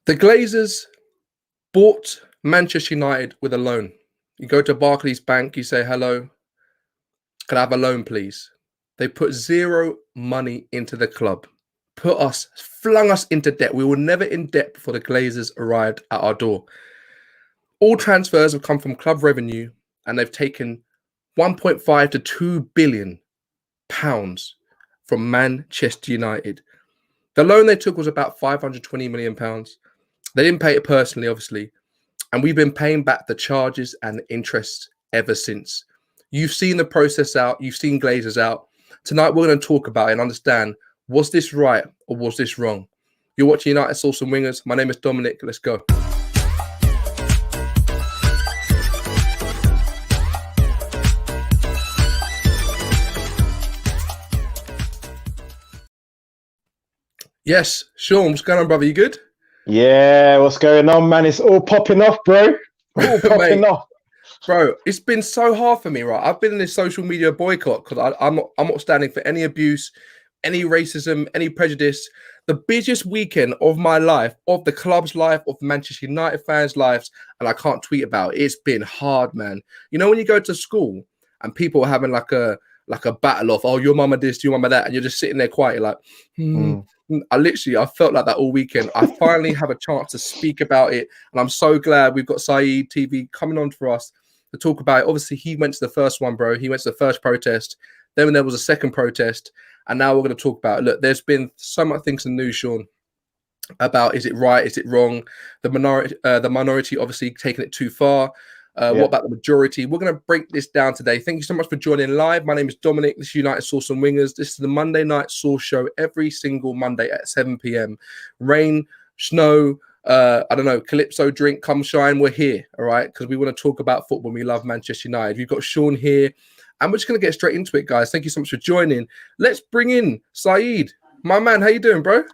The Glazers bought Manchester United with a loan. You go to Barclays Bank, you say, hello, can I have a loan, please? They put zero money into the club, flung us into debt. We were never in debt before the Glazers arrived at our door. All transfers have come from club revenue, and they've taken 1.5 to 2 billion pounds from Manchester United. The loan they took was about 520 million pounds. They didn't pay it personally, obviously. And we've been paying back the charges and the interest ever since. You've seen the process out. You've seen Glazers out. Tonight, we're going to talk about it and understand, was this right or was this wrong? You're watching United Sauce and Wingers. My name is Dominic. Let's go. Yes, Sean, what's going on, brother? You good? Yeah, what's going on, man? It's all popping off, bro. All popping off. Bro, it's been so hard for me, right? I've been in this social media boycott because I'm not standing for any abuse, any racism, any prejudice. The busiest weekend of my life, of the club's life, of Manchester United fans' lives, and I can't tweet about it. It's been hard, man. You know when you go to school and people are having like a battle of, oh, your mama this, your mama that, and you're just sitting there quiet, like, I felt like that all weekend. I finally have a chance to speak about it, and I'm so glad we've got Saeed TV coming on for us to talk about it. Obviously, he went to the first one, bro. He went to the first protest. Then there was a second protest, and now we're going to talk about it. Look, there's been so much things in the news, Sean, about is it right, is it wrong? The minority obviously taking it too far. What about the majority? We're going to break this down today. Thank you so much for joining live. My name is Dominic. This is United Sauce and Wingers. This is the Monday Night Sauce Show every single Monday at 7 p.m. Rain, snow, I don't know, Calypso drink, come shine. We're here, all right? Because we want to talk about football. We love Manchester United. We've got Sean here, and we're just going to get straight into it, guys. Thank you so much for joining. Let's bring in Saeed. My man, how you doing, bro?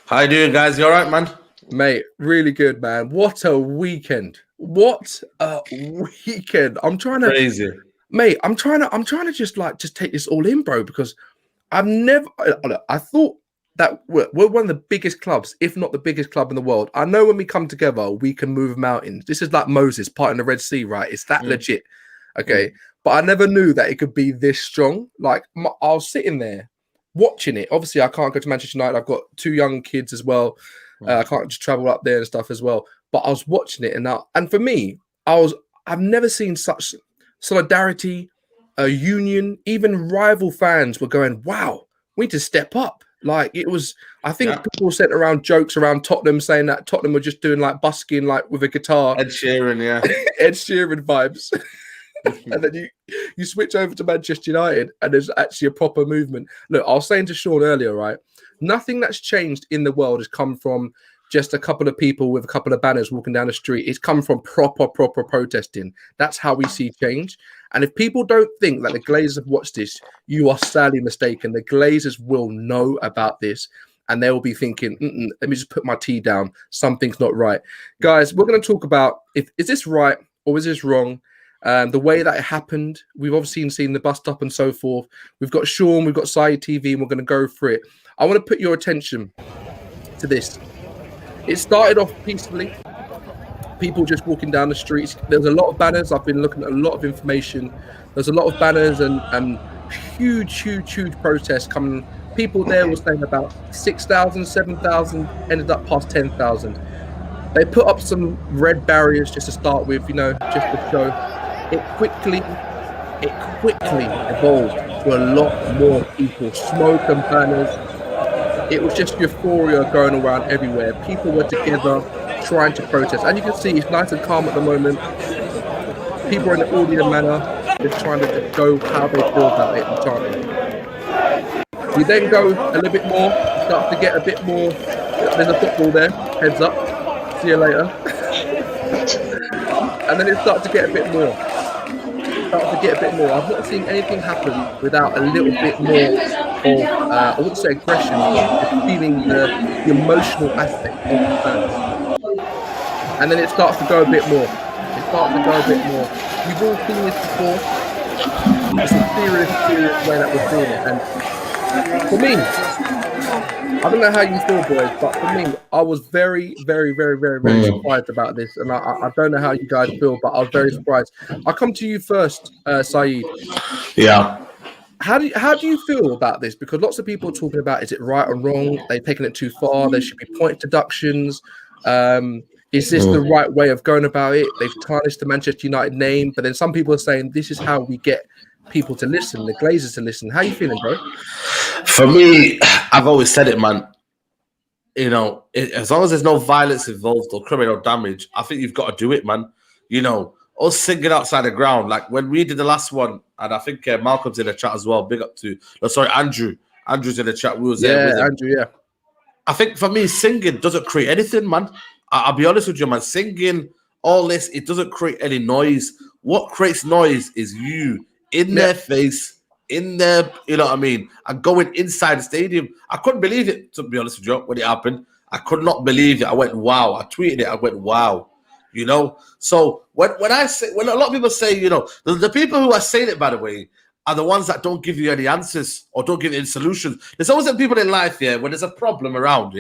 How you doing, guys? You all right, man? Mate, really good, man. What a weekend. What a weekend. I'm trying to crazy. Mate, I'm trying to just take this all in, bro, because I thought that we're one of the biggest clubs, if not the biggest club in the world. I know when we come together, we can move mountains. This is like Moses parting the Red Sea, right? It's that legit. Okay. But I never knew that it could be this strong. Like, I was sitting there watching it. Obviously, I can't go to Manchester United. I've got two young kids as well. I can't just travel up there and stuff as well. But I was watching it, and for me, I've never seen such solidarity, a union. Even rival fans were going, "Wow, we need to step up." Like it was, I think people sent around jokes around Tottenham saying that Tottenham were just doing like busking, like with a guitar. Ed Sheeran, yeah, Ed Sheeran vibes. And then you switch over to Manchester United, and there's actually a proper movement. Look, I was saying to Sean earlier, right? Nothing that's changed in the world has come from just a couple of people with a couple of banners walking down the street. It's come from proper protesting. That's how we see change. And if people don't think that the Glazers have watched this, you are sadly mistaken. The Glazers will know about this, and they will be thinking, let me just put my tea down. Something's not right. Guys, we're going to talk about, is this right or is this wrong? The way that it happened, we've obviously seen the bust up and so forth. We've got Sean, we've got Saeed TV, and we're going to go through it. I want to put your attention to this. It started off peacefully. People just walking down the streets. There's a lot of banners. I've been looking at a lot of information. There's a lot of banners and huge protests coming. People there were saying about 6,000, 7,000, ended up past 10,000. They put up some red barriers just to start with, just to show. It quickly evolved to a lot more people, smoke and banners. It was just euphoria going around everywhere. People were together trying to protest. And you can see it's nice and calm at the moment. People are in an orderly manner. They're trying to go how they feel about it and chanting. We then go a little bit more, start to get a bit more. There's a football there, heads up. See you later. And then it starts to get a bit more. I've not seen anything happen without a little bit more of, I wouldn't say aggression, but feeling the emotional aspect of the fans. And then it starts to go a bit more. You've all seen this before. It's a serious way that we're doing it. And for me, I don't know how you feel, boys, but for me, I was very, very, very, very, very surprised about this, and I don't know how you guys feel, but I was very surprised. I'll come to you first, Saeed. Yeah. How do you feel about this? Because lots of people are talking about, is it right or wrong? They've taken it too far. There should be point deductions. Is this the right way of going about it? They've tarnished the Manchester United name, but then some people are saying this is how we get people to listen, the Glazers to listen. How you feeling, bro? For me, I've always said it, man. You know, as long as there's no violence involved or criminal damage, I think you've got to do it, man. You know, us singing outside the ground, like when we did the last one, and I think Malcolm's in the chat as well. Big up to, Andrew. Andrew's in the chat. We was there with him. Andrew, yeah. I think for me, singing doesn't create anything, man. I'll be honest with you, man. Singing, all this, it doesn't create any noise. What creates noise is you in their face, in their, you know what I mean, and going inside the stadium. I couldn't believe it, to be honest with you, when it happened. I could not believe it. I went, wow. I tweeted it. I went, wow. You know? So when a lot of people say, you know, the people who are saying it, by the way, are the ones that don't give you any answers or don't give you any solutions. There's always some people in life, when there's a problem around,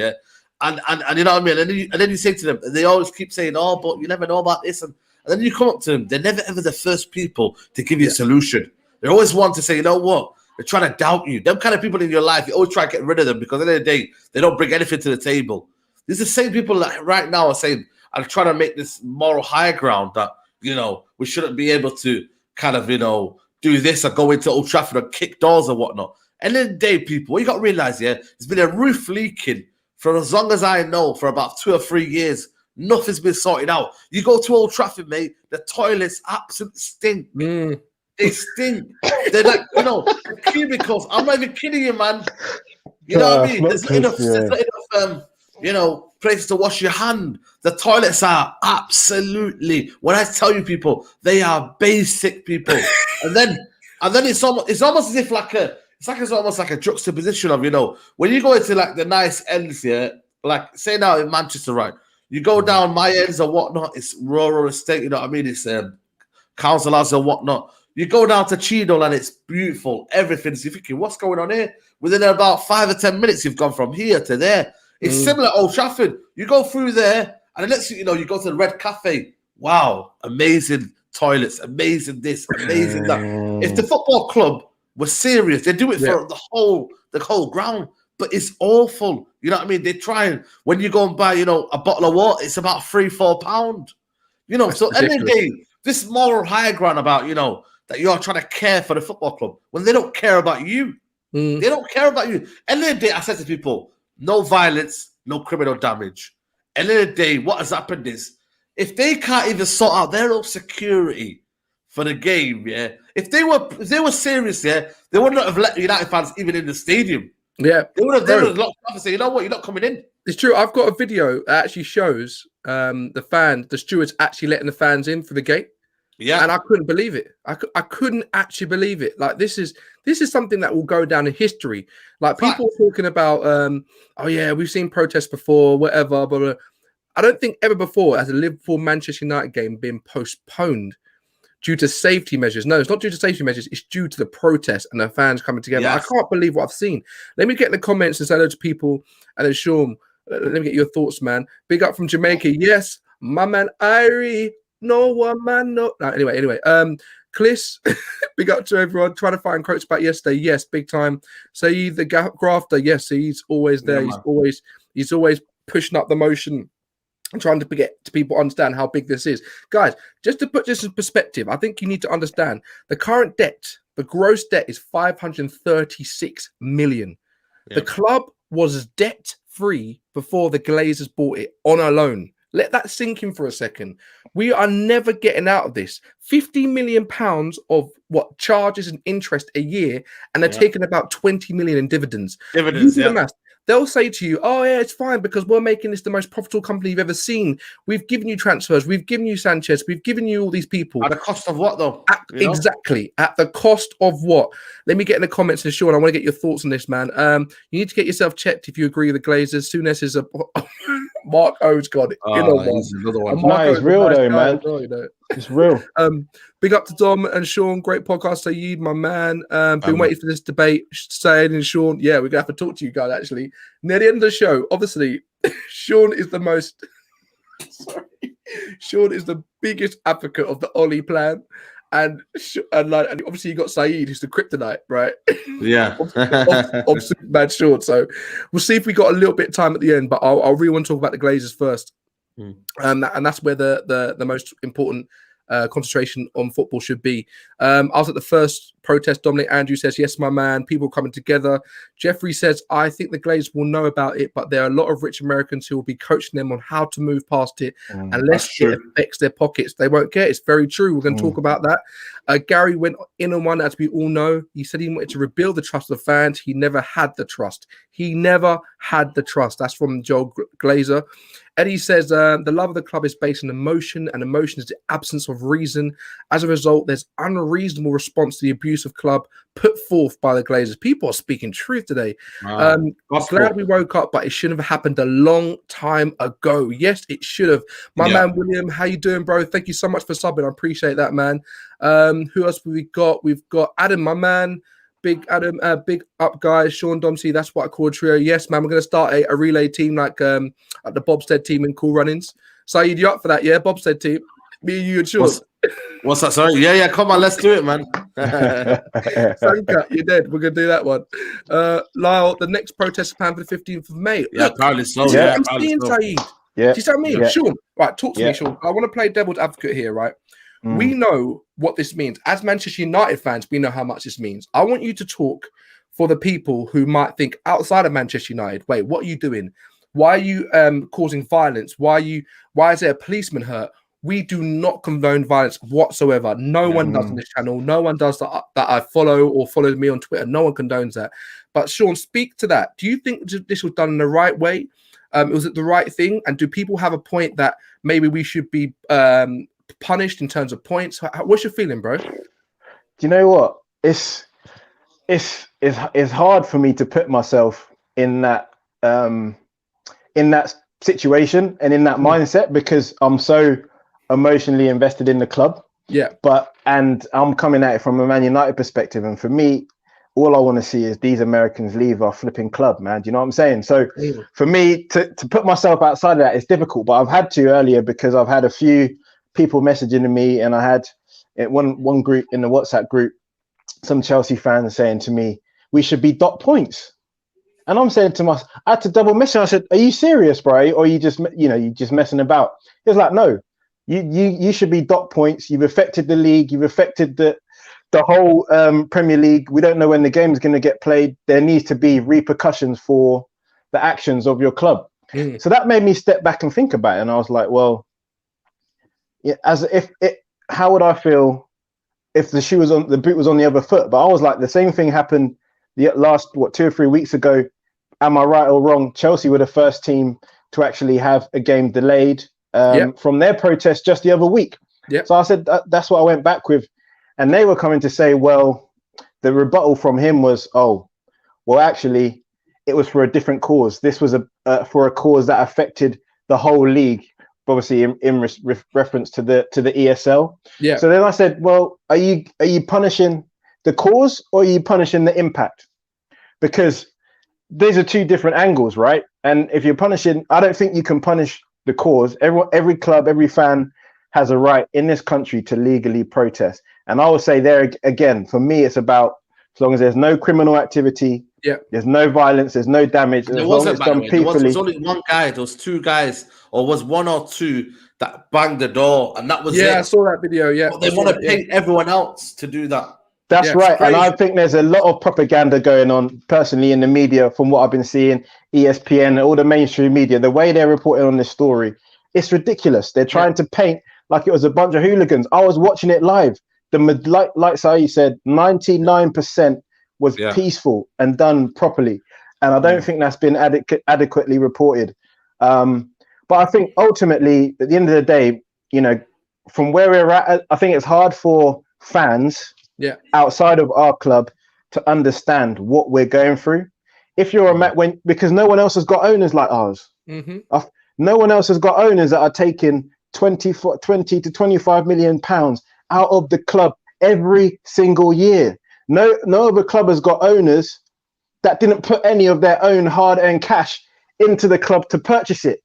and you know what I mean? And then you say to them, they always keep saying, oh, but you never know about this. And then you come up to them, they're never ever the first people to give you a solution. They always want to say, you know what? They're trying to doubt you. Them kind of people in your life, you always try to get rid of them because at the end of the day, they don't bring anything to the table. These are the same people that right now are saying, I'm trying to make this moral high ground that, you know, we shouldn't be able to kind of, you know, do this or go into Old Trafford and kick doors or whatnot. And then the day, people, what you got to realize, there's been a roof leaking for as long as I know, for about 2 or 3 years. Nothing's been sorted out. You go to Old Trafford, mate, the toilets absolutely stink. They stink. They're like, you know, cubicles. I'm not even kidding you, man. You know what I mean? There's not enough, you know, places to wash your hand. The toilets are absolutely, when I tell you people, they are basic, people. and then it's almost as if it's almost like a juxtaposition of, you know, when you go into like the nice ends here, like say now in Manchester, right? You go down my ends or whatnot, it's rural estate, you know what I mean? It's council house or whatnot. You go down to Cheadle and it's beautiful, everything's, you're thinking, what's going on here? Within about 5 or 10 minutes, you've gone from here to there. It's similar to Old Trafford. You go through there, and the next thing you know, you go to the Red Cafe. Wow, amazing toilets, amazing this, amazing that. If the football club was serious, they do it for the whole ground. But it's awful. You know what I mean? They try and when you go and buy, you know, a bottle of water, it's about £3-4. You know, so at the end of the day, this moral high ground about, you know, that you're trying to care for the football club when they don't care about you. They don't care about you. At the end of the day, I said to people, no violence, no criminal damage. At the end of the day, what has happened is if they can't even sort out their own security for the game, if they were serious, they would not have let the United fans even in the stadium. Yeah, they would have locked off and say, you know what, you're not coming in. It's true. I've got a video that actually shows the stewards actually letting the fans in for the gate. Yeah, and I couldn't believe it. I couldn't actually believe it. Like this is something that will go down in history. Like people talking about, oh yeah, we've seen protests before, whatever. But I don't think ever before has a Liverpool Manchester United game been postponed due to safety measures. No, it's not due to safety measures. It's due to the protest and the fans coming together. Yes. I can't believe what I've seen. Let me get in the comments and say hello to people. And then Sean, let me get your thoughts, man. Big up from Jamaica. Yes, my man Irie. No one man, no. Anyway. Cliss, big up to everyone. Trying to find quotes about yesterday. Yes, big time. Saeed the grafter. Yes, he's always there. Yeah, he's always pushing up the motion and trying to get to people understand how big this is. Guys, just to put this in perspective, I think you need to understand the current debt, the gross debt is 536 million. Yeah. The club was debt free before the Glazers bought it on a loan. Let that sink in for a second. We are never getting out of this. £50 million of what charges and interest a year, and they're taking about 20 million in dividends. They'll say to you, oh yeah, it's fine because we're making this the most profitable company you've ever seen. We've given you transfers, we've given you Sanchez, we've given you all these people. At the cost of what though? Exactly. At the cost of what? Let me get in the comments and Sean, I want to get your thoughts on this, man. You need to get yourself checked if you agree with the Glazers. Souness is a Mark O's got it in on one. He's another one. And No, Mark it's O's a real nice though, guy man. as well, you know. It's real. Big up to Dom and Sean. Great podcast, Saeed, my man. Been waiting for this debate. Saeed and Sean. Yeah, we're gonna have to talk to you guys actually. Near the end of the show, obviously, Sean is the most. Sorry, Sean is the biggest advocate of the Ollie plan, and obviously you got Saeed, who's the kryptonite, right? Yeah. of Superman Sean. So we'll see if we got a little bit of time at the end, but I'll really want to talk about the Glazers first. And that's where the most important concentration on football should be. I was at the first protest. Dominic, Andrew says, yes, my man, people coming together. Jeffrey says, I think the Glazers will know about it, but there are a lot of rich Americans who will be coaching them on how to move past it unless it affects their pockets. They won't get it. It's very true. We're going to talk about that. Gary went in on one, as we all know. He said he wanted to rebuild the trust of the fans. He never had the trust. That's from Joel Glazer. Eddie says the love of the club is based on emotion, and emotion is the absence of reason. As a result, there's unreasonable response to the abusive club put forth by the Glazers. People are speaking truth today. Glad we woke up, but it shouldn't have happened a long time ago. Yes, it should have. My man William, how you doing, bro? Thank you so much for subbing. I appreciate that, man. Who else have we got? We've got Adam, my man. Big Adam, big up, guys. Sean Domsey, that's what I call a trio. Yes, man, we're going to start a relay team like the Bobstead team in Cool Runnings. Saeed, you up for that? Yeah, Bobstead team. Me and you and Sean. What's that? Sorry. Yeah. Come on, let's do it, man. Sanka, you're dead. We're going to do that one. Lyle, the next protest plan for the 15th of May. Yeah, apparently so. Yeah, I'm seeing Saeed. Yeah. Do you see what I mean? Yeah. Sean, right, talk to me, Sean. I want to play devil's advocate here, right? We know what this means. As Manchester United fans, we know how much this means. I want you to talk for the people who might think outside of Manchester United, wait, what are you doing? Why are you causing violence? Why is there a policeman hurt? We do not condone violence whatsoever. No one does on this channel. No one does that I follow or followed me on Twitter. No one condones that. But Sean, speak to that. Do you think this was done in the right way? Was it the right thing? And do people have a point that maybe we should be punished in terms of points? What's your feeling, bro? Do you know what? It's hard for me to put myself in that situation and in that mindset because I'm so emotionally invested in the club. Yeah. And I'm coming at it from a Man United perspective, and for me, all I want to see is these Americans leave our flipping club, man. Do you know what I'm saying? So for me to put myself outside of that is difficult, but I've had to earlier because I've had a few people messaging me, and I had one group in the WhatsApp group, some Chelsea fans saying to me, we should be dot points. And I'm saying to myself, I had to double message. I said, are you serious, bro? Or you just messing about? He was like, no, you should be dot points. You've affected the league. You've affected the whole Premier League. We don't know when the game is going to get played. There needs to be repercussions for the actions of your club. So that made me step back and think about it. And I was like, well, yeah, how would I feel if the boot was on the other foot? But I was like, the same thing happened the last 2 or 3 weeks ago. Am I right or wrong? Chelsea were the first team to actually have a game delayed from their protest just the other week. So I said that's what I went back with, and they were coming to say, well, the rebuttal from him was, oh, well, actually, it was for a different cause. This was for a cause that affected the whole league. Obviously in reference to the ESL. Yeah. So then I said, well, are you punishing the cause or are you punishing the impact? Because these are two different angles, right? And if you're punishing, I don't think you can punish the cause. Every club, every fan has a right in this country to legally protest. And I would say there again, for me, it's about as long as there's no criminal activity, there's no violence, there's no damage. There wasn't, by the way. There was only one guy, there was two guys, or was one or two that banged the door, and that was it. Yeah, I saw that video. Yeah, but they want to pay everyone else to do that. That's right. And I think there's a lot of propaganda going on personally in the media from what I've been seeing, ESPN, all the mainstream media, the way they're reporting on this story, it's ridiculous. They're trying to paint like it was a bunch of hooligans. I was watching it live. Like Saeed said, 99% was peaceful and done properly. And I don't think that's been adequately reported. But I think ultimately, at the end of the day, from where we're at, I think it's hard for fans outside of our club to understand what we're going through. If you're because no one else has got owners like ours. No No one else has got owners that are taking 20 to 25 million pounds out of the club every single year. No other club has got owners that didn't put any of their own hard-earned cash into the club to purchase it.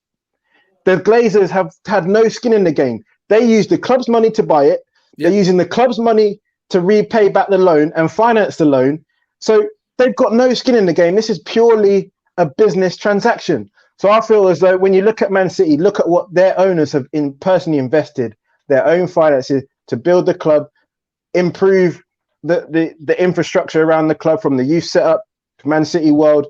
The Glazers have had no skin in the game. They use the club's money to buy it. They're using the club's money to repay back the loan and finance the loan. So they've got no skin in the game. This is purely a business transaction. So I feel as though when you look at Man City, look at what their owners have personally invested, their own finances to build the club, improve the infrastructure around the club, from the youth setup to Man City world.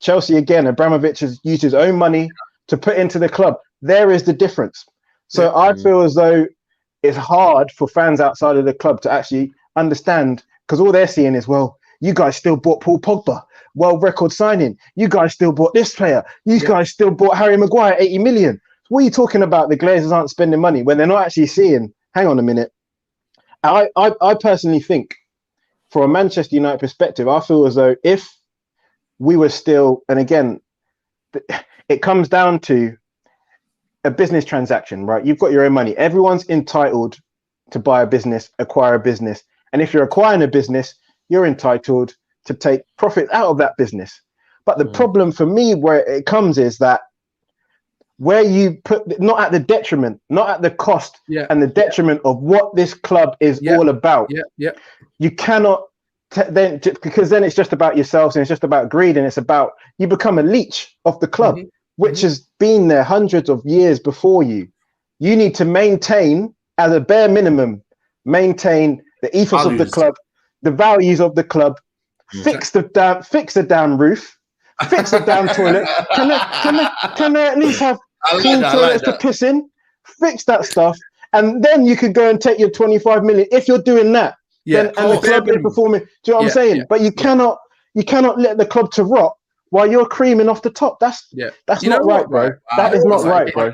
Chelsea, again, Abramovich has used his own money to put into the club. There is the difference. So I feel as though it's hard for fans outside of the club to actually understand, because all they're seeing is, well, you guys still bought Paul Pogba, world record signing. You guys still bought this player. You guys still bought Harry Maguire, 80 million. What are you talking about? The Glazers aren't spending money when they're not actually seeing, hang on a minute. I personally think, from a Manchester United perspective, I feel as though if we were still, and again, it comes down to a business transaction, right? You've got your own money. Everyone's entitled to buy a business, acquire a business. And if you're acquiring a business, you're entitled to take profit out of that business. But the problem for me where it comes is that where you put, not at the detriment, not at the cost and the detriment of what this club is all about. You cannot then, because then it's just about yourselves and it's just about greed, and it's about, you become a leech of the club, which has been there hundreds of years before you. You need to maintain, as a bare minimum, maintain the ethos of the club, the values of the club, fix the damn roof, fix the damn toilet. Can they at least have clean toilets to piss in? Fix that stuff, and then you could go and take your 25 million if you're doing that. And the club is performing. Do you know what I'm saying? But you cannot let the club to rot while you're creaming off the top. That's not right, bro. That is not right, bro.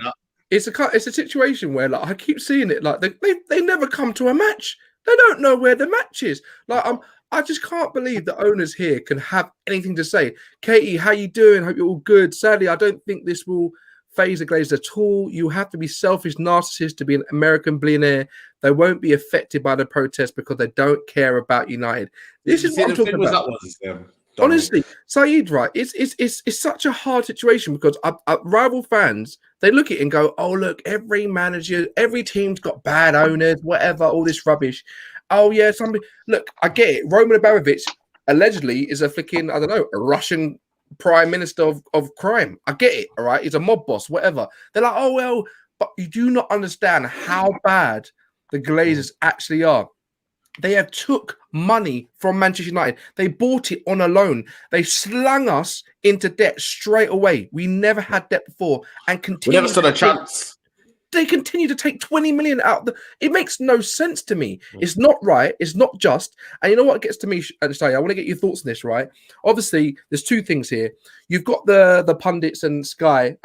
It's a situation where, like, I keep seeing it, like they never come to a match. They don't know where the match is. Like, I just can't believe the owners here can have anything to say. Katie, how you doing? Hope you're all good. Sadly, I don't think this will phase the Glazers at all. You have to be selfish narcissist to be an American billionaire. They won't be affected by the protest because they don't care about United. This is what I'm talking about. Honestly, Saeed, right? It's such a hard situation because rival fans, they look at it and go, "Oh, look, every manager, every team's got bad owners, whatever, all this rubbish." Oh yeah, look, I get it. Roman Abramovich allegedly is a flicking, I don't know, a Russian prime minister of crime. I get it, all right? He's a mob boss, whatever. They're like, oh well, but you do not understand how bad the Glazers actually are. They have took money from Manchester United. They bought it on a loan. They slung us into debt straight away. We never had debt before, and continue. We never stood a chance. They continue to take 20 million out. It makes no sense to me. It's not right. It's not just. And you know what gets to me? And sorry, I want to get your thoughts on this. Right? Obviously, there's two things here. You've got the pundits and Sky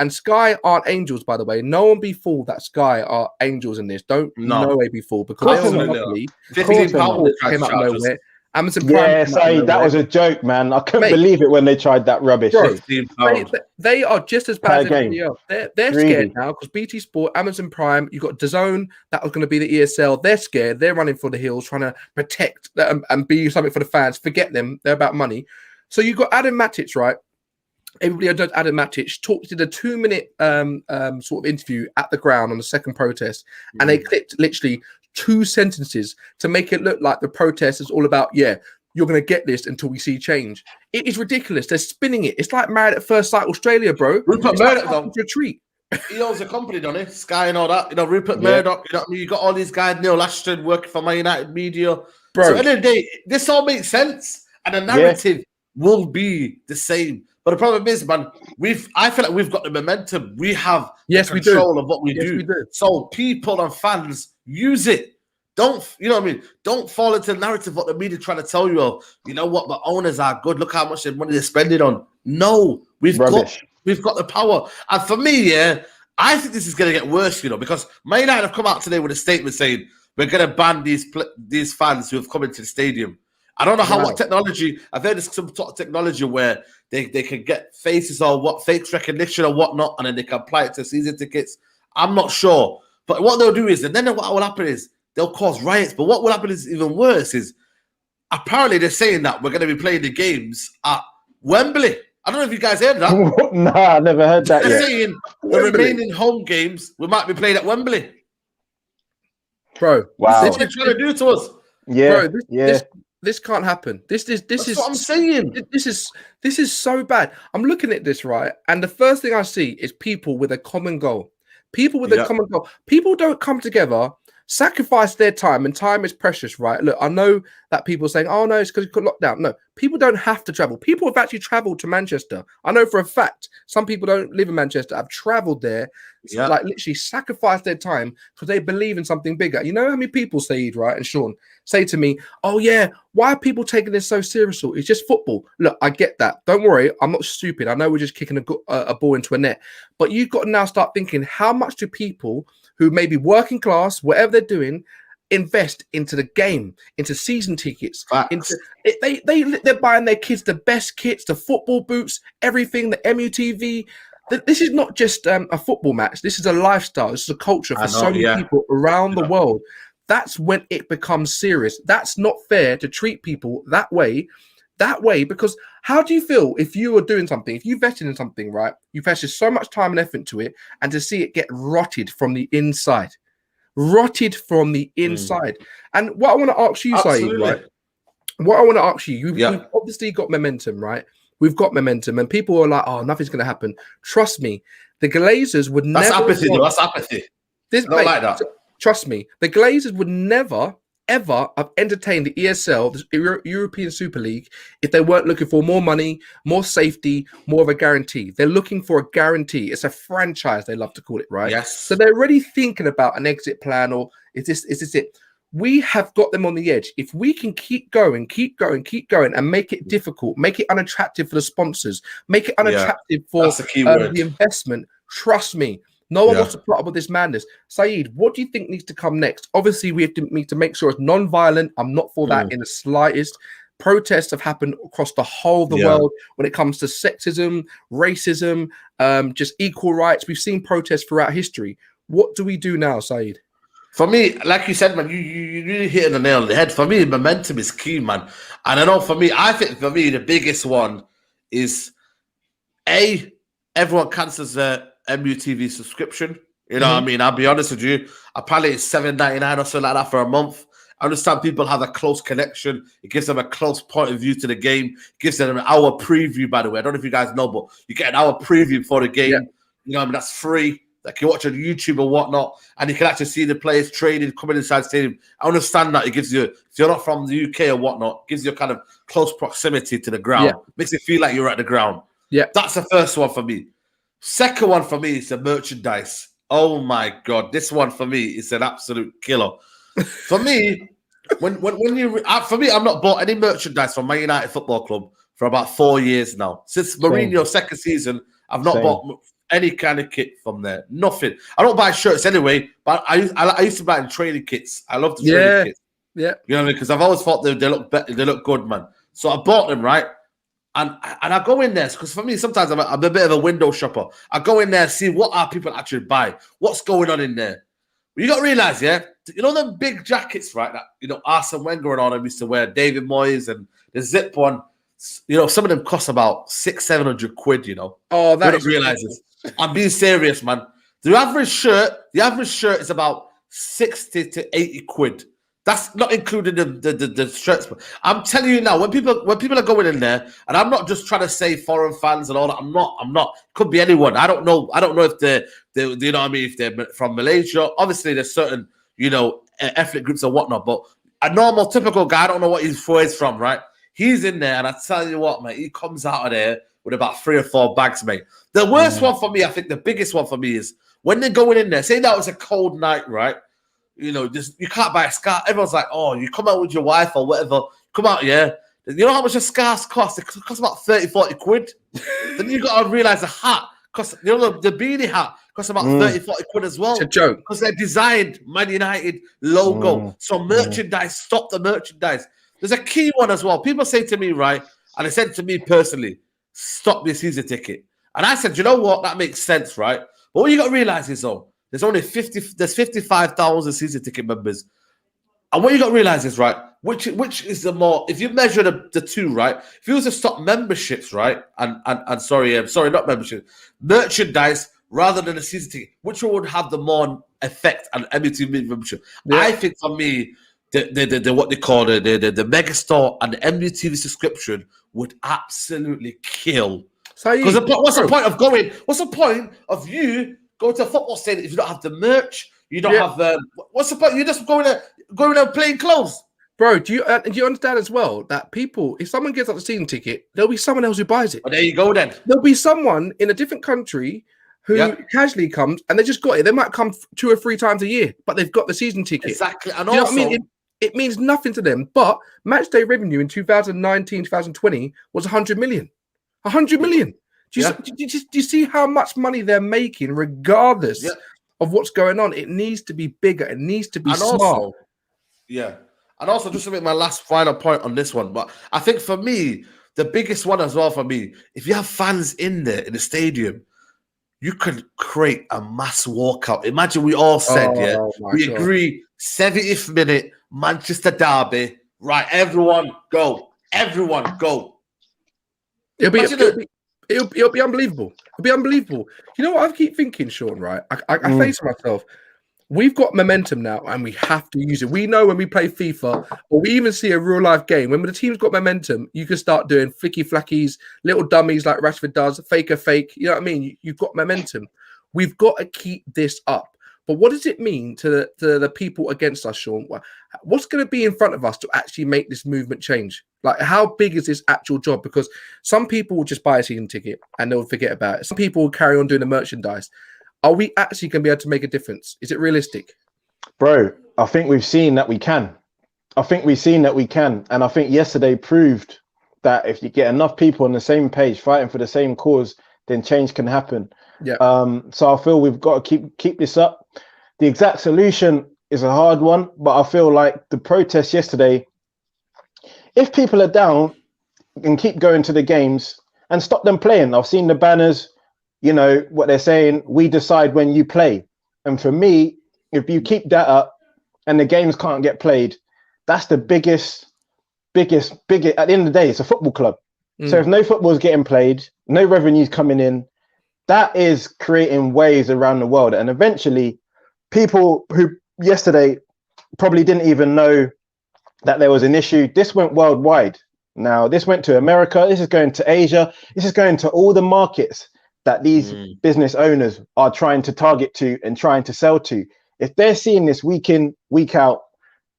aren't angels, by the way. No one be fooled that Sky are angels in this. No way be fooled, because they are 15 pounds came out of nowhere. Amazon Prime. Saeed, that was a joke, man. I couldn't believe it when they tried that rubbish. Bro, they are just as bad as everybody else. They're scared now because BT Sport, Amazon Prime, you've got DAZN, that was going to be the ESL. They're scared. They're running for the hills, trying to protect and be something for the fans. Forget them. They're about money. So you've got Adam Matic, right? Everybody knows Adam Matic did a 2-minute sort of interview at the ground on the second protest, and they clipped literally 2 sentences to make it look like the protest is all about, you're going to get this until we see change. It is ridiculous. They're spinning it. It's like Married at First Sight Australia, bro. Rupert Murdoch, though. Retreat. He owns a company, doesn't he? Sky and all that. You know, Rupert Murdoch, you know what I mean? You got all these guys, Neil Ashton, working for My United Media. Bro. So at the end of the day, this all makes sense. And the narrative will be the same. But the problem is, man, I feel like we've got the momentum. We have control of what we do. So people and fans use it. Don't, you know what I mean? Don't fall into the narrative what the media trying to tell you of. You know what? The owners are good. Look how much money they're spending on. No, we've got the power. And for me, I think this is going to get worse, you know, because Man United have come out today with a statement saying we're going to ban these fans who have come into the stadium. I don't know how Wow. what technology. I've heard there's some sort of technology where they can get faces or what face recognition or whatnot, and then they can apply it to season tickets. I'm not sure, but what they'll do is, and then what will happen is they'll cause riots. But what will happen is even worse. Is apparently they're saying that we're going to be playing the games at Wembley. I don't know if you guys heard that. Nah, I never heard that They're yet. saying the Wembley. remaining home games we might be playing at Wembley. Bro. Wow. That's what they're trying to do to us. Yeah, Bro, yeah. this can't happen. This That's is what I'm saying. this is so bad. I'm looking at this, right? And the first thing I see is people with a common goal. People with a common goal. People don't come together, sacrifice their time, and time is precious, right? Look, I know that people are saying, oh no, it's because you've got lockdown. No, people don't have to travel. People have actually traveled to Manchester. I know for a fact some people don't live in Manchester, have traveled there, like literally sacrificed their time because they believe in something bigger. You know how many people, Saeed, right, and Sean, say to me, oh yeah, why are people taking this so seriously? It's just football. Look, I get that. Don't worry, I'm not stupid. I know we're just kicking a ball into a net. But you've got to now start thinking, how much do people who may be working class, whatever they're doing, invest into the game, into season tickets, into they're buying their kids the best kits, the football boots, everything, the MUTV. This is not just a football match. This is a lifestyle. This is a culture for so many people around the world. That's when it becomes serious. That's not fair to treat people that way, because how do you feel if you were doing something, if you invested in something, right? You've invested so much time and effort into it, and to see it get rotted from the inside. And what I want to ask you, Saeed, right? What I want to ask you, we've obviously got momentum, right? We've got momentum, and people are like, oh, nothing's going to happen. Trust me, the Glazers would never... That's apathy, though. That's apathy. I don't like that. Trust me, the Glazers would never, ever have entertained the ESL, the European Super League, if they weren't looking for more money, more safety, more of a guarantee. They're looking for a guarantee. It's a franchise, they love to call it, right? Yes. So they're already thinking about an exit plan, or is this it? We have got them on the edge. If we can keep going, and make it difficult, make it unattractive for the sponsors, make it unattractive for the investment, trust me, no one wants to put up with this madness. Saeed, what do you think needs to come next? Obviously, we need to make sure it's non-violent. I'm not for that in the slightest. Protests have happened across the whole of the world when it comes to sexism, racism, just equal rights. We've seen protests throughout history. What do we do now, Saeed? For me, like you said, man, you really hit the nail on the head. For me, momentum is key, man. And I know I think for me, the biggest one is everyone cancels their MUTV subscription. You know what I mean? I'll be honest with you. Apparently it's $7.99 or something like that for a month. I understand people have a close connection. It gives them a close point of view to the game. It gives them an hour preview, by the way. I don't know if you guys know, but you get an hour preview for the game. You know what I mean? That's free. Like you watch on YouTube or whatnot, and you can actually see the players training, coming inside stadium. I understand that it gives you, if you're not from the UK or whatnot, gives you a kind of close proximity to the ground. Makes it feel like you're at the ground. That's the first one for me. Second one for me is the merchandise. Oh my God, this one for me is an absolute killer. For me, for me, I've not bought any merchandise from Man United Football Club for about 4 years now. Since Mourinho's second season, I've not bought any kind of kit from there. Nothing. I don't buy shirts anyway, but I used to buy training kits. I love the training kits. You know what I mean? Because I've always thought they look better, they look good, man. So I bought them, right? And I go in there because for me, sometimes I'm a bit of a window shopper. I go in there and see what are people actually buy. What's going on in there? But you got to realize, you know them big jackets, right? That Arsene Wenger and all them used to wear, David Moyes and the zip one. Some of them cost about £600-700. Oh, that is realizes. I'm being serious, man. The average shirt is about 60 to 80 quid. That's not including the shirts. I'm telling you now, when people are going in there, and I'm not just trying to say foreign fans and all that. I'm not. Could be anyone. I don't know if they're you know what I mean, if they're from Malaysia. Obviously, there's certain ethnic groups or whatnot. But a normal, typical guy, I don't know what he's from, right? He's in there, and I tell you what, mate, he comes out of there with about 3 or 4 bags, mate. The worst one for me, I think the biggest one for me is when they're going in there. Say that was a cold night, right? You can't buy a scarf. Everyone's like, oh, you come out with your wife or whatever. Come out, You know how much a scarf costs? It costs about 30-40 quid. Then you got to realize the hat costs, the beanie hat costs about 30-40 quid as well. It's a joke. Because they're designed Man United logo. So merchandise, stop the merchandise. There's a key one as well. People say to me, right, and they said to me personally, stop your season ticket. And I said, you know what? That makes sense, right? But what you got to realize is, though, there's 55,000 season ticket members. And what you got to realize is, right, which is the more, if you measure the two, right, if you was to stop memberships, right, and sorry, not membership, merchandise rather than a season ticket, which one would have the more effect on MUTV membership? Yeah. I think for me, the what they call the megastore and the MUTV subscription would absolutely kill. Because what's the point of going? What's the point of you going to a football stadium if you don't have the merch? You don't have what's the point? You're just going out playing clothes. Bro, do you understand as well that people, if someone gets up the season ticket, there'll be someone else who buys it. Oh, there you go then. There'll be someone in a different country who casually comes and they just got it. They might come 2 or 3 times a year, but they've got the season ticket. Exactly. And do you know what I mean? It means nothing to them. But match day revenue in 2019, 2020 was 100 million. 100 million. Do you see how much money they're making regardless of what's going on? It needs to be bigger. It needs to be smart. Also, and also, just to make my last final point on this one, but I think for me, the biggest one as well for me, if you have fans in there in the stadium, you could create a mass walkout. Imagine we all said, we agree, 70th minute, Manchester derby, right? Everyone go. Everyone go. It'll be unbelievable. It'll be unbelievable. You know what I keep thinking, Sean, right? I say to myself, we've got momentum now and we have to use it. We know when we play FIFA or we even see a real life game, when the team's got momentum, you can start doing flicky flackies, little dummies like Rashford does, fake. You know what I mean? You've got momentum. We've got to keep this up. But what does it mean to the people against us, Sean? What's going to be in front of us to actually make this movement change? Like, how big is this actual job? Because some people will just buy a season ticket and they'll forget about it. Some people will carry on doing the merchandise. Are we actually going to be able to make a difference? Is it realistic? Bro, I think we've seen that we can. And I think yesterday proved that if you get enough people on the same page fighting for the same cause, then change can happen. Yeah. So I feel we've got to keep this up. The exact solution is a hard one, but I feel like the protest yesterday, if people are down and keep going to the games and stop them playing. I've seen the banners, you know, what they're saying, we decide when you play. And for me, if you keep that up and the games can't get played, that's the biggest, at the end of the day, it's a football club. So if no football is getting played, no revenue's coming in, that is creating waves around the world. And eventually people who yesterday probably didn't even know that there was an issue, this went worldwide. Now, this went to America, this is going to Asia, this is going to all the markets that these business owners are trying to target to and trying to sell to. If they're seeing this week in, week out,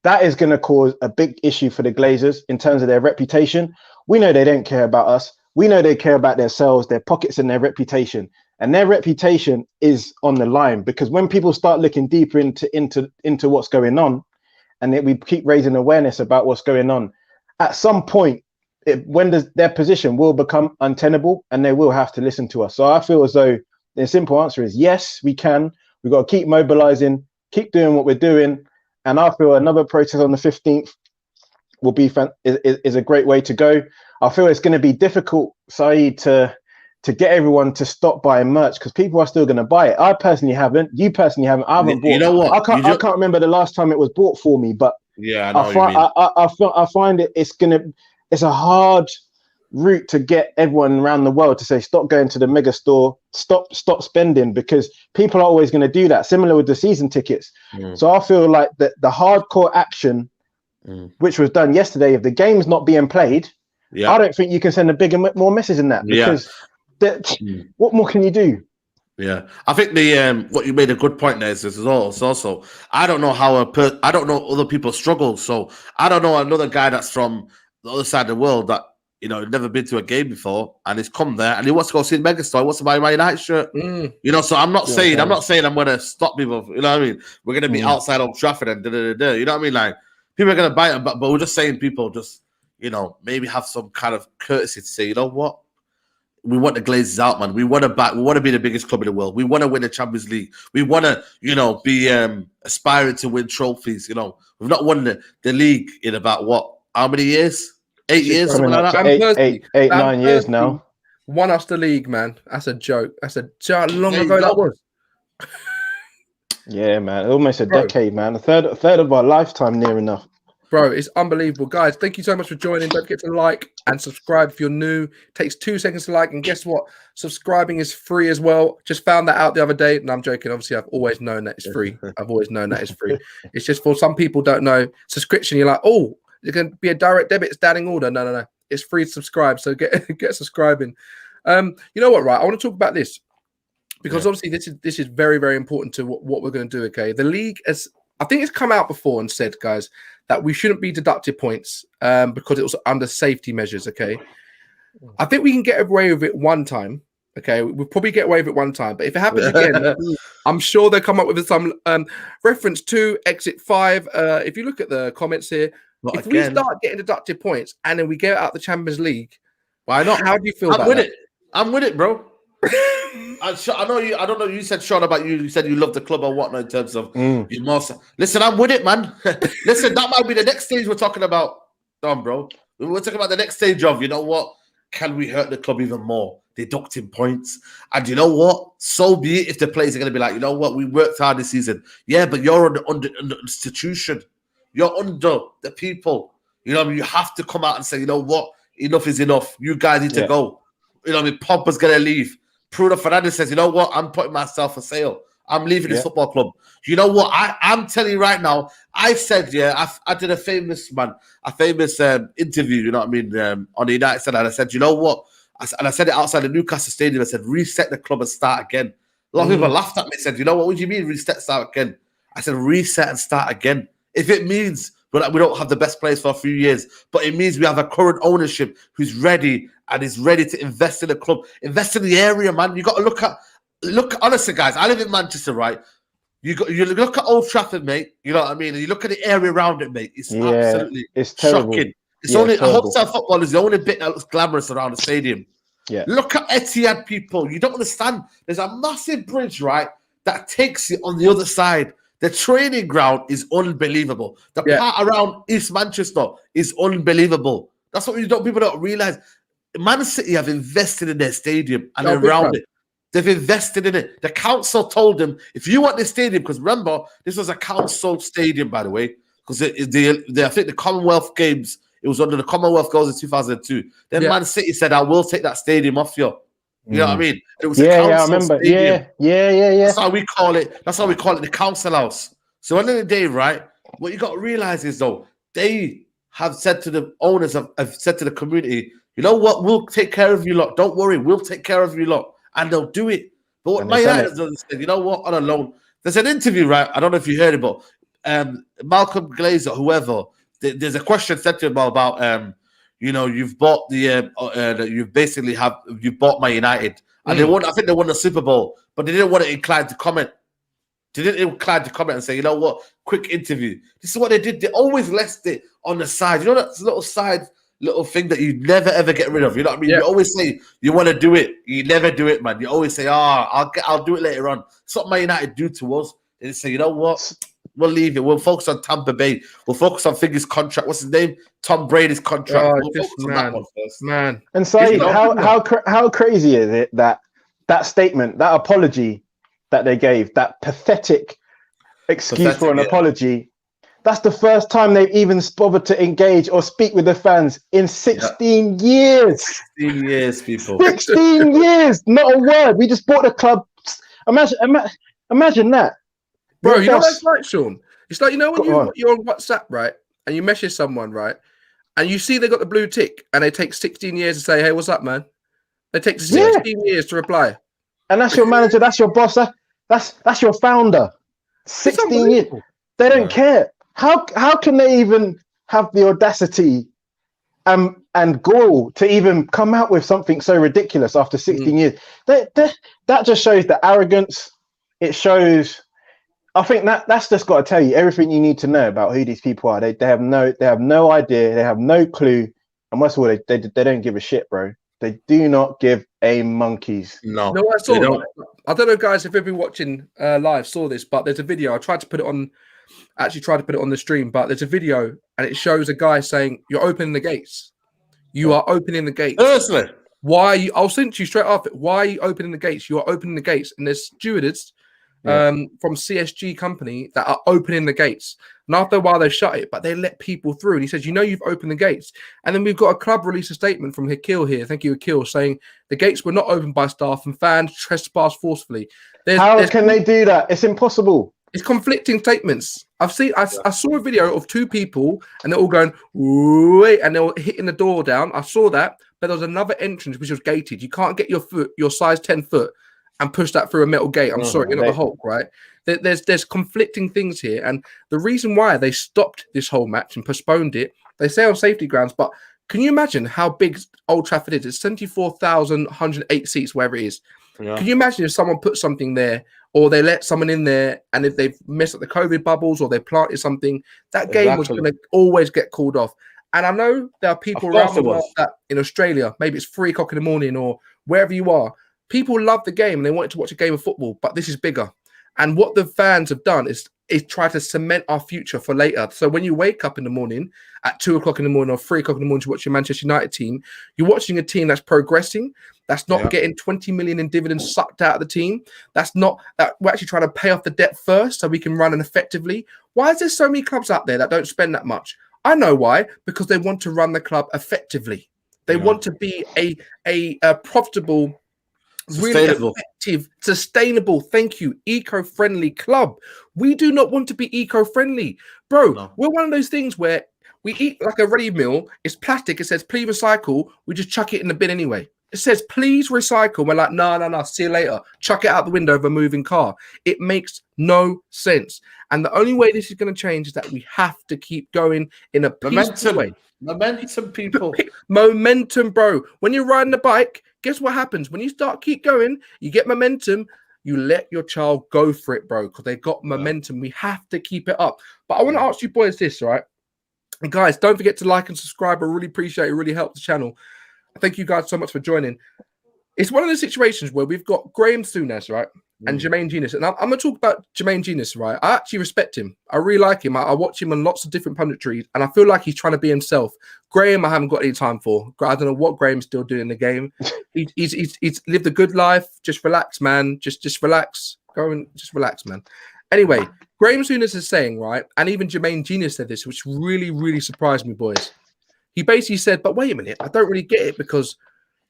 that is going to cause a big issue for the Glazers in terms of their reputation. We know they don't care about us. We know they care about themselves, their pockets and their reputation. And their reputation is on the line, because when people start looking deeper into what's going on, and we keep raising awareness about what's going on, at some point, their position will become untenable and they will have to listen to us. So I feel as though the simple answer is yes, we can. We've got to keep mobilizing, keep doing what we're doing. And I feel another protest on the 15th will be is a great way to go. I feel it's going to be difficult, Saeed, to get everyone to stop buying merch, because people are still going to buy it. I personally haven't. You personally haven't. I haven't bought. You know what? I can't remember the last time it was bought for me, but yeah, I find it's a hard route to get everyone around the world to say stop going to the mega store, stop spending, because people are always going to do that. Similar with the season tickets. So I feel like the hardcore action, which was done yesterday, if the game's not being played, I don't think you can send a bigger, more message than that, because what more can you do? Yeah, I think what you made a good point there is also I don't know how I don't know other people's struggles, so I don't know another guy that's from the other side of the world that, you know, never been to a game before and he's come there and he wants to go see the megastore, he wants to buy my United shirt. You know, so I'm not saying I'm going to stop people. You know what I mean? We're going to be outside Old Trafford and you know what I mean? Like, people are going to buy it, but we're just saying people just, you know, maybe have some kind of courtesy to say, you know what? We want the Glazers out, man. We want to be the biggest club in the world. We want to win the Champions League. We want to, you know, be aspiring to win trophies. You know, we've not won the league in about what, how many years? 8 years, Coming something up like to that. Van eight, Persie. Van 9 years Persie now. Won us the league, man. That's a joke. Do you know how long There you ago that go. was? Yeah, man. Almost a Bro. decade, man. A third of our lifetime, near enough. Bro, it's unbelievable. Guys, thank you so much for joining. Don't forget to like and subscribe if you're new. It takes 2 seconds to like. And guess what? Subscribing is free as well. Just found that out the other day. And I'm joking. Obviously, I've always known that it's free. I've always known that it's free. It's just for some people don't know. Subscription, you're like, oh, it can be a direct debit standing order. No. It's free to subscribe. So get subscribing. You know what, right? I want to talk about this. Because obviously this is very, very important to what we're going to do, okay? The league, I think it's come out before and said, guys, that we shouldn't be deducted points because it was under safety measures, okay? I think we can get away with it one time, okay? We'll probably get away with it one time, but if it happens again, I'm sure they'll come up with some reference to Exit 5. If you look at the comments here, if we start getting deducted points and then we get out the Champions League, why not? How do you feel about that? I'm with it, bro. I know you. I don't know. You said, Sean, about you. You said you love the club or whatnot in terms of you must listen. I'm with it, man. Listen, that might be the next stage we're talking about, bro. We're talking about the next stage of, you know what? Can we hurt the club even more? Deducting points, and you know what? So be it. If the players are going to be like, you know what? We worked hard this season. Yeah, but you're under the institution. You're under the people. You know what I mean? You have to come out and say, you know what? Enough is enough. You guys need to go. You know what I mean? Pogba's going to leave. Bruno Fernandes says, you know what? I'm putting myself for sale. I'm leaving this football club. You know what? I'm telling you right now, I said, I did a famous interview, you know what I mean, on the United side, and I said, you know what? I said it outside the Newcastle Stadium. I said, reset the club and start again. A lot of people laughed at me and said, you know what do you mean reset, start again? I said, reset and start again. If it means we don't have the best players for a few years, but it means we have a current ownership who's ready and is ready to invest in the club, invest in the area, man. You got to look. Honestly, guys, I live in Manchester, right? You look at Old Trafford, mate. You know what I mean? And you look at the area around it, mate. It's absolutely shocking. It's only a wholesale football is the only bit that looks glamorous around the stadium. Yeah. Look at Etihad, people. You don't understand. There's a massive bridge, right, that takes you on the other side. The training ground is unbelievable. The part around East Manchester is unbelievable. That's what people don't realize. Man City have invested in their stadium and around it. They've invested in it. The council told them, if you want this stadium, because remember, this was a council stadium, by the way, because I think the Commonwealth Games, it was under the Commonwealth Goals in 2002. Then Man City said, I will take that stadium off you. You know what I mean? It was a council I remember. stadium. Yeah. That's how we call it. That's how we call it the council house. So at the end of the day, right, what you got to realize is, though, they have said to the owners, have said to the community, you know what, we'll take care of you lot. Don't worry, we'll take care of you lot. And they'll do it. But what my United does is, you know what, on a loan. There's an interview, right? I don't know if you heard it, but Malcolm Glazer, whoever, there's a question said to him about, you've bought you've bought My United. And I think they won the Super Bowl, but they didn't want to incline to comment. They didn't incline to comment and say, you know what, quick interview. This is what they did. They always left it on the side. You know that little thing that you never ever get rid of. You know what I mean? You always say you want to do it, you never do it, man. You always say, I'll do it later on. It's what Man United do to us. They say, you know what, we'll leave it. We'll focus on Tampa Bay. We'll focus on Figgy's contract. What's his name? Tom Brady's contract. We'll focus on that one first. Man. And Saeed, how crazy is it that statement, that apology that they gave, that pathetic excuse for an apology, that's the first time they've even bothered to engage or speak with the fans in 16 years. 16 years, people. 16 years, not a word. We just bought the club. Imagine that. Bro, you know what it's like, Sean? It's like, you know, when you're on WhatsApp, right, and you message someone, right, and you see they got the blue tick, and they take 16 years to say, hey, what's up, man? They take 16 years to reply. And that's your manager, that's your boss, that's your founder. 16 years. They don't care. How can they even have the audacity and gall to even come out with something so ridiculous after 16 years? That just shows the arrogance. It shows. I think that's just got to tell you everything you need to know about who these people are. They have no idea. They have no clue. And most of all, they don't give a shit, bro. They do not give a monkeys. No, I don't know, guys, if you've been watching live, saw this, but there's a video. I tried to put it on I actually tried to put it on the stream, but there's a video and it shows a guy saying, "You're opening the gates. You are opening the gates." Personally, why are you? I'll send you straight after. Why are you opening the gates? You are opening the gates, and there's stewardess from CSG company that are opening the gates. And after a while, they shut it, but they let people through. And he says, "You know, you've opened the gates." And then we've got a club release a statement from Hakil here. Thank you, Hakil, saying the gates were not opened by staff and fans trespassed forcefully. How can they do that? It's impossible. It's conflicting statements. I saw a video of two people and they're all going, wait, and they were hitting the door down. I saw that, but there was another entrance which was gated. You can't get your size 10 foot and push that through a metal gate. I'm sorry, you're not the Hulk, right? There's conflicting things here. And the reason why they stopped this whole match and postponed it, they say on safety grounds, but can you imagine how big Old Trafford is? It's 74,108 seats, wherever it is. Yeah. Can you imagine if someone put something there or they let someone in there and if they've messed up the COVID bubbles or they planted something, that game was going to always get called off. And I know there are people around the world that in Australia, maybe it's 3 o'clock in the morning or wherever you are, people love the game and they wanted to watch a game of football, but this is bigger. And what the fans have done is try to cement our future for later. So when you wake up in the morning at 2 o'clock in the morning or 3 o'clock in the morning to watch your Manchester United team, you're watching a team that's progressing, that's not getting 20 million in dividends sucked out of the team. That's not that we're actually trying to pay off the debt first so we can run it effectively. Why is there so many clubs out there that don't spend that much? I know why, because they want to run the club effectively. They want to be a profitable, really effective, sustainable, thank you, eco-friendly club. We do not want to be eco-friendly. Bro, we're one of those things where we eat like a ready meal, it's plastic, it says please recycle, we just chuck it in the bin anyway. It says please recycle, we're like no, see you later, chuck it out the window of a moving car. It makes no sense. And the only way this is going to change is that we have to keep going in a peaceful way. Momentum, people. Momentum, bro. When you're riding the bike, guess what happens? When you keep going, you get momentum, you let your child go for it, bro, because they've got momentum. We have to keep it up. But I want to ask you boys this, right? And guys, don't forget to like and subscribe. I really appreciate it. It really helps the channel. Thank you guys so much for joining. It's one of the situations where we've got Graham Souness, right? And Jermaine Genius. And I'm going to talk about Jermaine Genius, right? I actually respect him. I really like him. I watch him on lots of different punditries, and I feel like he's trying to be himself. Graham, I haven't got any time for. I don't know what Graham's still doing in the game. He's lived a good life. Just relax, man. Just relax. Go and just relax, man. Anyway, Graham Souness is saying, right, and even Jermaine Genius said this, which really, really surprised me, boys. He basically said, but wait a minute, I don't really get it because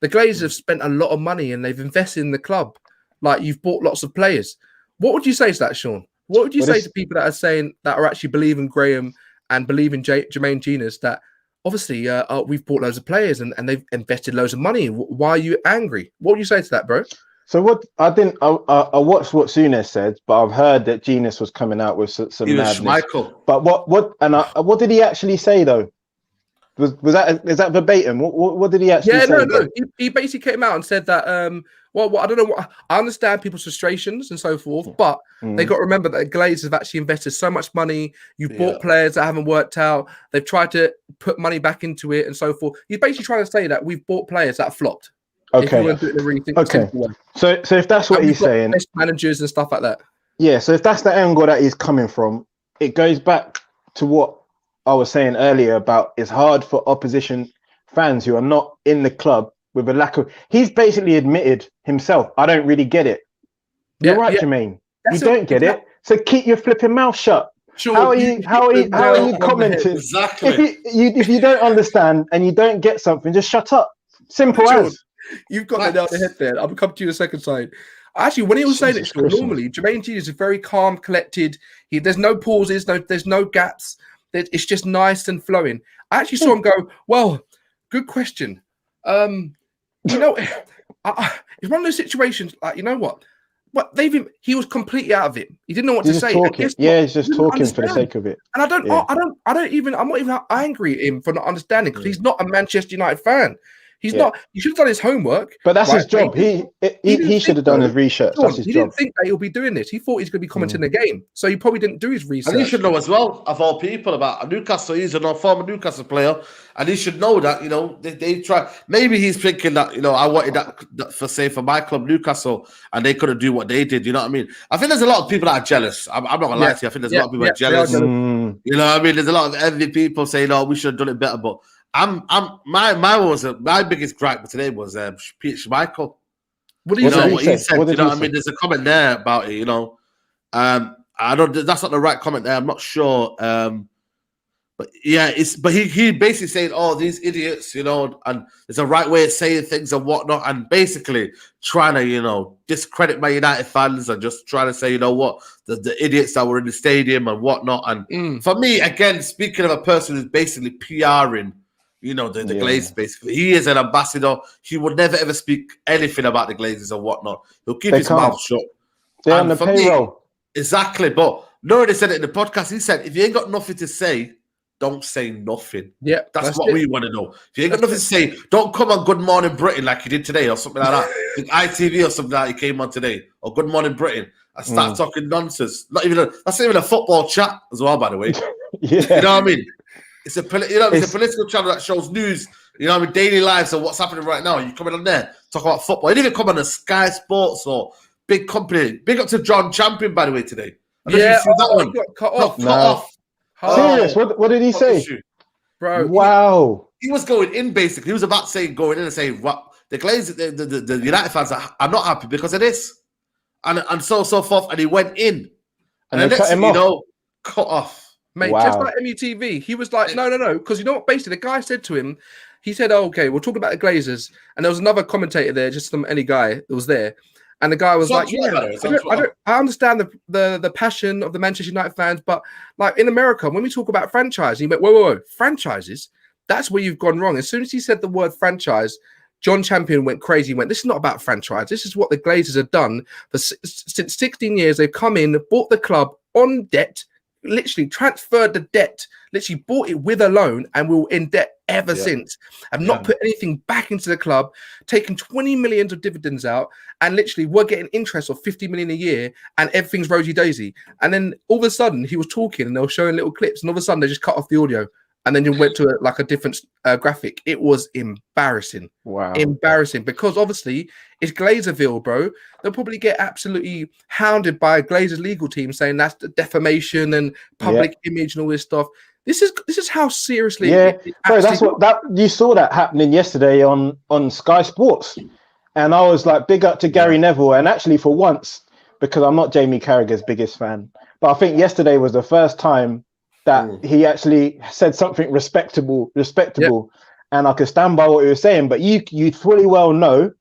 the Glazers have spent a lot of money and they've invested in the club. Like, you've bought lots of players. What would you say to that, Sean? What would you say to people that are saying that are actually believing Graham and believing Jermaine Genius that obviously we've bought loads of players and they've invested loads of money? Why are you angry? What would you say to that, bro? So what I watched what Souness said, but I've heard that Genius was coming out with some madness. But what did he actually say though? Is that verbatim? What did he actually say? No. He basically came out and said that well, I don't know what I understand people's frustrations and so forth, but they got to remember that Glazers have actually invested so much money. You've bought players that haven't worked out. They've tried to put money back into it and so forth. He's basically trying to say that we've bought players that flopped. Okay. So if that's what he's saying, best managers and stuff like that. Yeah. So if that's the angle that he's coming from, it goes back to what I was saying earlier about it's hard for opposition fans who are not in the club with a lack of. He's basically admitted himself, I don't really get it. You're right, Jermaine. You don't get it. So keep your flipping mouth shut. Sure, how are you commenting? Exactly. If you don't understand and you don't get something, just shut up. Simple as. You've got that down the head there. I'll come to you in a second side. Actually, when he was saying it, normally Jermaine Genius is very calm, collected. There's no pauses, there's no gaps. It's just nice and flowing. I actually saw him go, well, good question. You know, it's one of those situations, like, you know what? He was completely out of it. He didn't know what to say. He's just talking for the sake of it. And I'm not even angry at him for not understanding because he's not a Manchester United fan. He's not. He should have done his homework. But that's his job. He He should have done his research. John, That's his he job. didn't think that he'll be doing this. He thought he's going to be commenting the game, so he probably didn't do his research. And he should know as well, of all people, about Newcastle. He's a former Newcastle player, and he should know that they try. Maybe he's thinking that I wanted that for my club Newcastle, and they couldn't do what they did. You know what I mean? I think there's a lot of people that are jealous. I'm not gonna lie to you. I think there's a lot of people that are jealous. You know what I mean? There's a lot of envy people saying, "Oh, we should have done it better." But my biggest gripe today was Peter Schmeichel. What do you know? What he said? You know what I mean? There's a comment there about it. I don't. That's not the right comment there. I'm not sure. But yeah, he basically saying, "Oh, these idiots," and there's a right way of saying things and whatnot, and basically trying to discredit my United fans and just trying to say, the idiots that were in the stadium and whatnot. And for me, again, speaking of a person who's basically PRing. The Glazers, basically. He is an ambassador. He would never, ever speak anything about the Glazers or whatnot. He'll keep his mouth shut. They're on the payroll. Exactly. But Nori said it in the podcast. He said, if you ain't got nothing to say, don't say nothing. Yeah. That's what we want to know. If you ain't got nothing to say, don't come on Good Morning Britain like you did today or something like that. With ITV or something like that he came on today. Or Good Morning Britain. And start talking nonsense. That's not even a football chat as well, by the way. You know what I mean? It's a political channel that shows news, daily lives and what's happening right now. You coming on there, talk about football. You didn't even come on a Sky Sports or big company. Big up to John Champion, by the way, today. That one. Got cut off. Cut off. Serious? What did he say? Bro. Wow. He was going in, basically. He was about going in and saying, what the Glazers, the United fans are not happy because of this. And so forth. And he went in. And then next thing you know, cut off. Mate, just like MUTV, he was like, no, because you know what? Basically, the guy said to him, he said, "Oh, okay, we'll talk about the Glazers." And there was another commentator there, just any guy that was there, and the guy was like, I understand the passion of the Manchester United fans, but like in America, when we talk about franchise, he went, whoa, franchises? That's where you've gone wrong." As soon as he said the word franchise, John Champion went crazy. He went, "This is not about franchise. This is what the Glazers have done since 16 years. They've come in, bought the club on debt." Literally transferred the debt, literally bought it with a loan, and we were in debt ever since. Have not put anything back into the club, taken 20 million of dividends out, and literally we're getting interest of 50 million a year, and everything's rosy daisy. And then all of a sudden he was talking and they were showing little clips, and all of a sudden they just cut off the audio. And then you went to a different graphic. It was embarrassing. Wow. Embarrassing. Because obviously it's Glazerville, bro. They'll probably get absolutely hounded by Glazer's legal team saying that's the defamation and public image and all this stuff. This is how seriously. So that's what you saw that happening yesterday on Sky Sports. And I was like, big up to Gary Neville. And actually for once, because I'm not Jamie Carragher's biggest fan, but I think yesterday was the first time that he actually said something respectable, and I could stand by what he was saying. But you fully well know,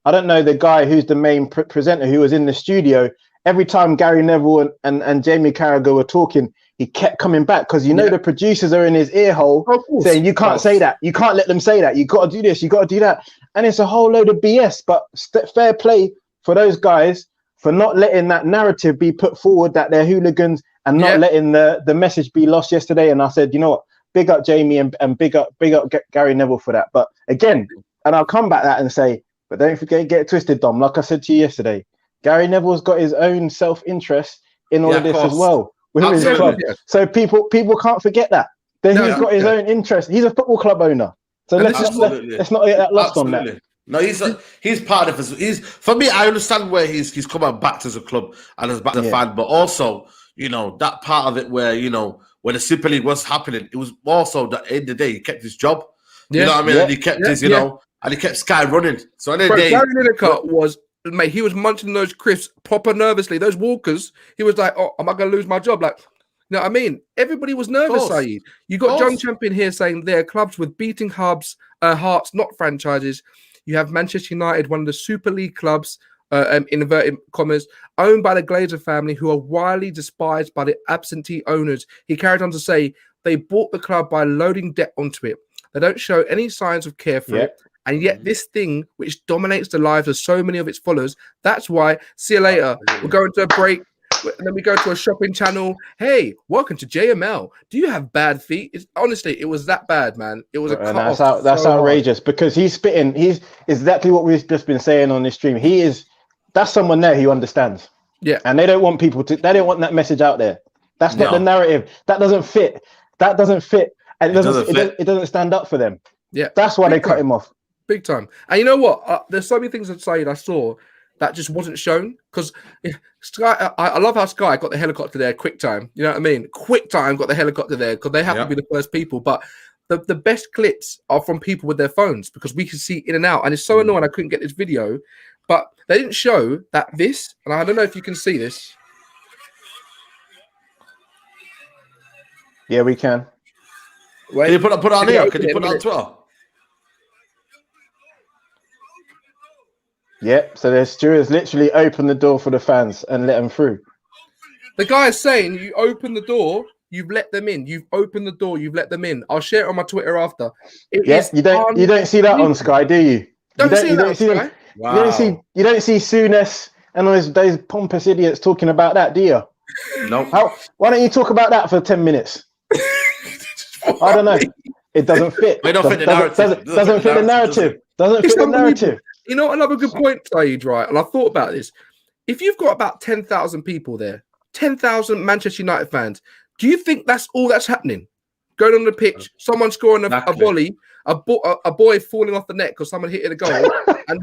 I don't know the guy who's the main presenter who was in the studio. Every time Gary Neville and Jamie Carragher were talking, he kept coming back because the producers are in his ear hole saying, "You can't say that. You can't let them say that. You got to do this. You got to do that." And it's a whole load of BS. But fair play for those guys for not letting that narrative be put forward that they're hooligans. And not letting the message be lost yesterday. And I said, you know what? Big up Jamie and big up Gary Neville for that. But again, and I'll come back that and say, but don't forget, get it twisted, Dom. Like I said to you yesterday, Gary Neville's got his own self-interest in all of this as well with his club. So people can't forget that. He's got his own interest. He's a football club owner. So let's not get that lost on that. No, he's part of us. For me, I understand where he's come out back as a club and as back as a fan, but also. That part of it where, when the Super League was happening, it was also that in the day he kept his job. You know what I mean? And he kept his, and he kept Sky running. So in the day, Gary Lineker was, mate, he was munching those crisps proper nervously. Those walkers, he was like, "Oh, am I going to lose my job?" Like, you know what I mean? Everybody was nervous, Saeed. You got John Champion here saying they're clubs with beating hearts, not franchises. You have Manchester United, one of the Super League clubs, in inverted commas, owned by the Glazer family, who are widely despised by the absentee owners. He carried on to say they bought the club by loading debt onto it. They don't show any signs of care for it. And yet this thing, which dominates the lives of so many of its followers, that's why, see you later, we're going to a break. And then we go to a shopping channel. Hey, welcome to JML. Do you have bad feet? Honestly, it was that bad, man. It was a cut off. That's outrageous because he's spitting. He's exactly what we've just been saying on this stream. That's someone there who understands. Yeah. And they don't want they don't want that message out there. That's not the narrative. That doesn't fit. And it doesn't stand up for them. Yeah. That's why they cut him off. Big time. And you know what? There's so many things that Saeed I saw that just wasn't shown because Sky. I love how Sky got the helicopter there quick time. You know what I mean? Quick time got the helicopter there because they have to be the first people. But the best clips are from people with their phones because we can see in and out. And it's so annoying I couldn't get this video, but they didn't show that this. And I don't know if you can see this. Yeah, we can. Wait, can you put it on here? Can you put it on Twitter? Yep. So the stewards literally open the door for the fans and let them through. The guy is saying, "You open the door, you've let them in. You've opened the door, you've let them in." I'll share it on my Twitter after. Yes, you don't see that on Sky, do you? You don't see Souness and all those pompous idiots talking about that, do you? No. Why don't you talk about that for 10 minutes? I don't know. It doesn't fit. It doesn't fit the narrative. Doesn't fit the narrative. Doesn't fit the narrative. You know, another good point, Saeed, right? And I thought about this. If you've got about 10,000 people there, 10,000 Manchester United fans, do you think that's all that's happening? Going on the pitch, someone scoring a volley, a boy falling off the net because someone hit a goal, and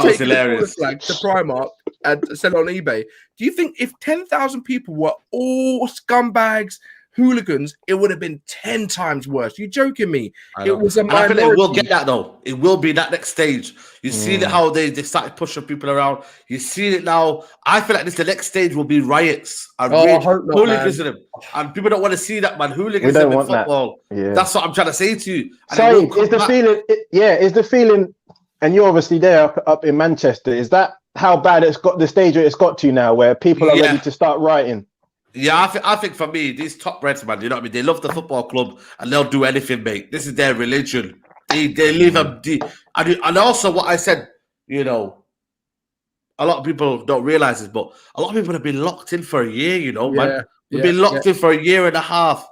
taking the flag to Primark and sell it on eBay. Do you think if 10,000 people were all scumbags, hooligans, it would have been 10 times worse? You joking me? It was a minority. I feel like we'll get that though. It will be that next stage. You see how they started pushing people around. You see it now. I feel like the next stage will be riots and hooliganism. And people don't want to see that, man. Hooliganism in football. Yeah. That's what I'm trying to say to you. Saeed, is the feeling, and you're obviously there up in Manchester, is that how bad it's got, the stage it's got to now where people are ready to start rioting? Yeah, I think for me, these top reds, man, you know what I mean? They love the football club and they'll do anything, mate. This is their religion. They leave them deep. And also what I said, you know, a lot of people don't realize this, but a lot of people have been locked in for a year, you know, man. We've been locked in for a year and a half.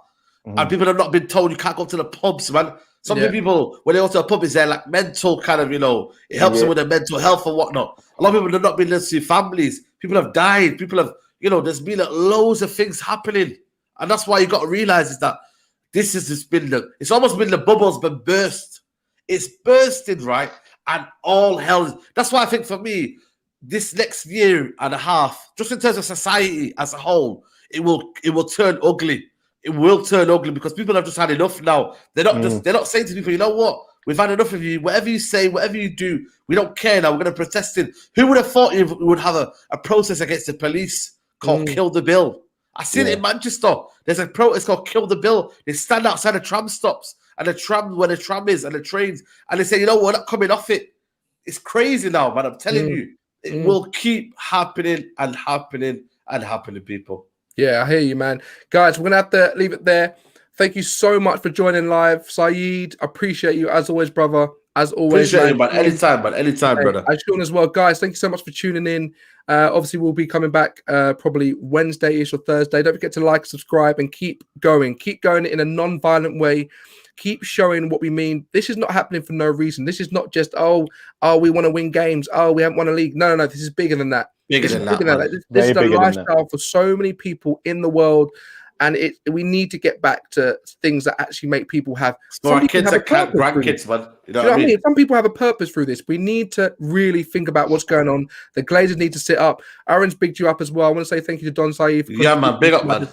And people have not been told you can't go to the pubs, man. Some people, when they go to a pub, is there like mental kind of, you know, it helps them with their mental health and whatnot. A lot of people have not been able to see families. People have died. People have, you know, there's been loads of things happening. And that's why you got to realize is that this has just been it's almost been the bubble's been burst. It's bursting, right? And all hell. That's why I think for me, this next year and a half, just in terms of society as a whole, it will turn ugly. It will turn ugly because people have just had enough now. They're not saying to people, you know what? We've had enough of you. Whatever you say, whatever you do, we don't care now. We're going to protest it. Who would have thought you would have a protest against the police called Kill the Bill? I seen it in Manchester. There's a protest called Kill the Bill. They stand outside the tram stops and the tram where the tram is and the trains, and they say, you know, we're not coming off it. It's crazy now, man. I'm telling you, it will keep happening and happening and happening, people. Yeah, I hear you, man. Guys, we're going to have to leave it there. Thank you so much for joining live. Saeed, appreciate you as always, brother. As always, appreciate you, man. Anytime, man. Anytime, brother. And Sean as well. Guys, thank you so much for tuning in. Obviously, we'll be coming back probably Wednesday-ish or Thursday. Don't forget to like, subscribe, and keep going. Keep going in a non-violent way. Keep showing what we mean. This is not happening for no reason. This is not just, oh, we want to win games. Oh, we haven't won a league. No. This is bigger than that. This is a lifestyle for so many people in the world. And we need to get back to things that actually make people have. For our kids that can't, grandkids, man. You know what I mean? Some people have a purpose through this. We need to really think about what's going on. The Glazers need to sit up. Aaron's bigged you up as well. I want to say thank you to Don Saeed for man. Big up, man.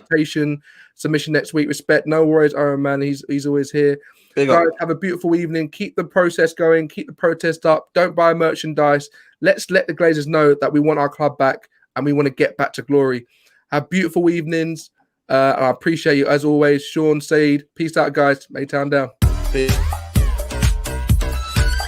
Submission next week. Respect. No worries, Aaron, man. He's always here. Guys, have a beautiful evening. Keep the process going. Keep the protest up. Don't buy merchandise. Let's let the Glazers know that we want our club back and we want to get back to glory. Have beautiful evenings. I appreciate you as always. Sean, Saeed, peace out, guys. Maytown down. Peace.